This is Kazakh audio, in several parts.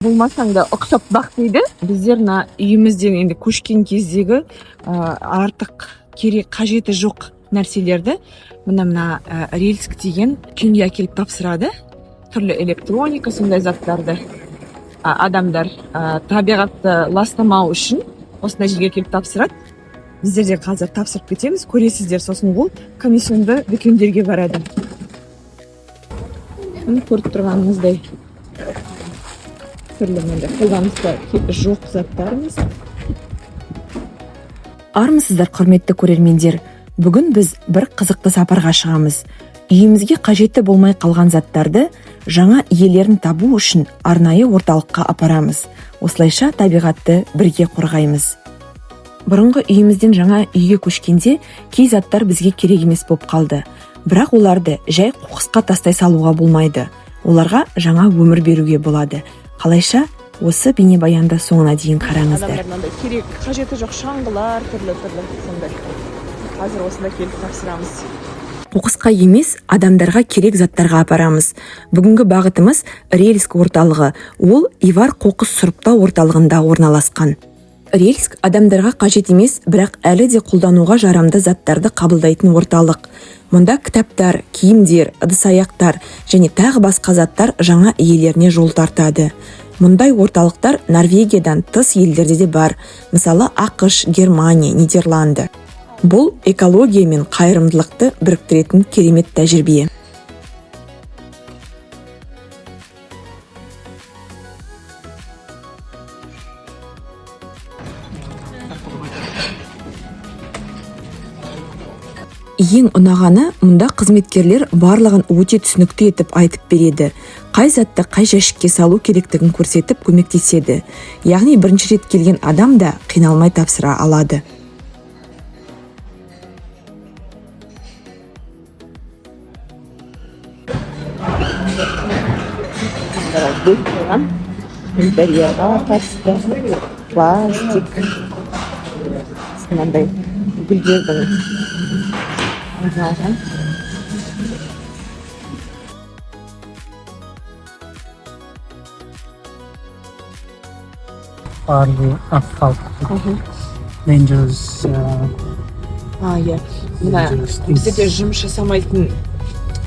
Болмасаң да ұқсап бақ дейді. Біздер мына үйімізден енді көшкен кездегі артық керек қажеті жоқ нәрселерді мына рельск деген күнге әкеліп тапсырады. Түрлі электроника, сондай заттарды адамдар табиғатты ластамау үшін осындай жерге келіп тапсырады. Біздер де қазір тапсырып кетеміз, көресіздер. Сосын ол комиссионды дүкендерге барады. Көріп тұрғаныңыздай қолданыста жоқ заттарымыз. Армысыздар, құрметті көрермендер. Бүгін біз бір қызықты сапарға шығамыз. Үйімізге қажетті болмай қалған заттарды жаңа иелерін табу үшін арнайы орталыққа апарамыз. Осылайша табиғатты бірге қорғаймыз. Бұрынғы үйімізден жаңа үйге көшкенде кей заттар бізге керек емес болып қалды. Бірақ оларды жай қоқысқа тастай салуға болмайды. Оларға жаңа өмір беруге болады. Қалайша, осы бейнебаянды соңына дейін қараңыздар. Адамдар керек қажеті жоқ шаңғылар, түрлі сондай. Қазір осында келіп тапсырамыз. Қоқысқа емес, адамдарға керек заттарға апарамыз. Бүгінгі бағытымыз Рельск орталығы. Ол Ивар қоқыс сұрыптау орталығында орналасқан. Рельск адамдарға қажет емес, бірақ әлі де қолдануға жарамды заттарды қабылдайтын орталық. Мұнда кітаптар, киімдер, ыдыс-аяқтар және тағы басқа заттар жаңа иелеріне жол тартады. Мұндай орталықтар Норвегиядан тыс елдерде де бар. Мысалы, ақш, Германия, Нидерланды. Бұл экология мен қайырымдылықты біріктіретін керемет тәжірибе. Ең ұнағаны, мұнда қызметкерлер барлығын өте түсінікті етіп айтып береді. Қай затты қай жәшікке салу керектігін көрсетіп көмектеседі. Яғни бірінші рет келген адам да қиналмай тапсыра алады. Пластик. Мынандай гүлдердің Barbie afval. Dangerous. Бізде жұмыс жасамайтын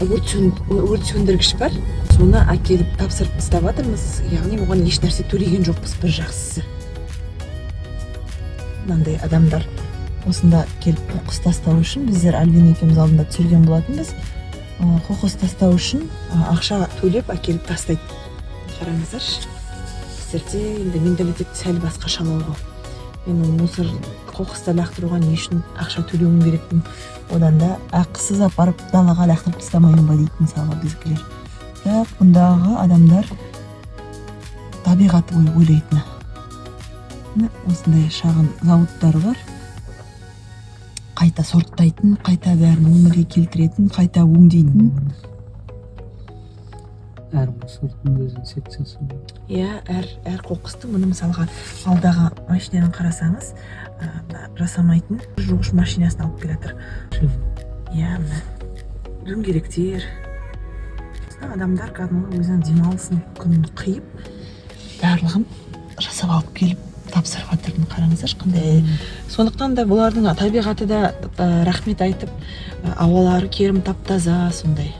өрт сөндіргіш бар. Соны әкеліп тапсырып тастап жатырмыз. Яғни оған еш нәрсе төлеген жоқпыз, бір жақсысы. Мынандай адамдар осында келіп қоқыс тастау үшін, біздер Альвин екеуміз алдында түсірген болатынбыз. Қоқыс тастау үшін ақша төлеп әкеліп тастайды. Қараңыздаршы. Біздерде енді менталитет сәл басқашалау. Мен мусор қоқысты лақтыруға не үшін ақша төлеуім керекпін? Одан да ақысыз апарып далаға лақтырып тастамайын ба дейді мысалға біздікілер. Бірақ бұндағы адамдар табиғат ойлайтыны. Осындай шағын зауыттар бар. Қайта сорттайтын, қайта бәрін өмірге келтіретін, қайта өңдейтін. Әр сорттың өзінің секциясы. Әр қоқысты, мұны мысалға алдағы машинаны қарасаңыз, жасамайтын жуғыш машинасын алып келатыр. Дөңгелектер. Адамдар кәдімгі өзінің демалысын күнін қиып, барлығын жасап алып келіп тапсырып жатырмын. Қараңыздаршы қандай. Сондықтан да бұлардың табиғаты да рахмет айтып, ауалары керім таптаза сондай.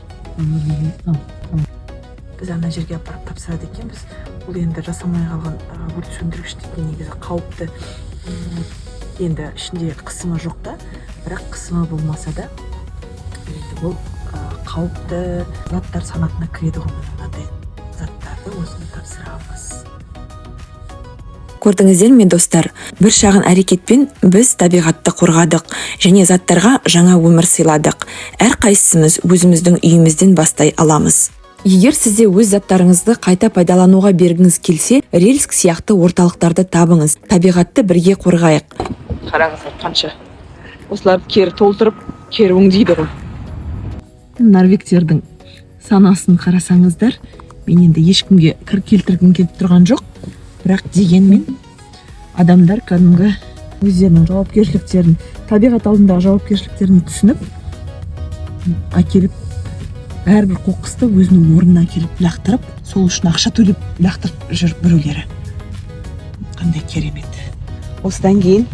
Біз ана жерге апарып тапсырады екенбіз. Бұл енді жасамай қалған өрт сөндіргіш дейтін негізі қауіпті. Енді ішінде қысымы жоқ та, бірақ қысымы болмаса да, бұл қауіпті заттар санатына кіреді ғой. Мынандай заттарды осыны тапсырамыз. Көрдіңіздер ме, достар? Бір шағын әрекетпен біз табиғатты қорғадық және заттарға жаңа өмір сыйладық. Әрқайсымыз өзіміздің үйімізден бастай аламыз. Егер сізде өз заттарыңызды қайта пайдалануға бергіңіз келсе, Рельск сияқты орталықтарды табыңыз. Табиғатты бірге қорғайық. Қараңыздар қанша. Осылар кері толтырып, кері өңдейді ғой. Норвегтердің санасын қарасаңыздар, мен енді ешкімге кір келтіргім келіп тұрған жоқ. Бірақ дегенмен адамдар кәдімгі өздерінің жауапкершіліктерін, табиғат алдындағы жауапкершіліктерін түсініп, әкеліп әрбір қоқысты өзінің орнына келіп лақтырып, сол үшін ақша төлеп лақтырып жүр біреулері. Қандай керемет. Осыдан кейін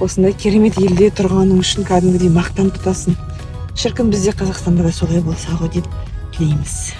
осындай керемет елде тұрғаның үшін кәдімгідей мақтан тұтасың. Шіркін бізде Қазақстанда да солай болса ғой деп тілейміз.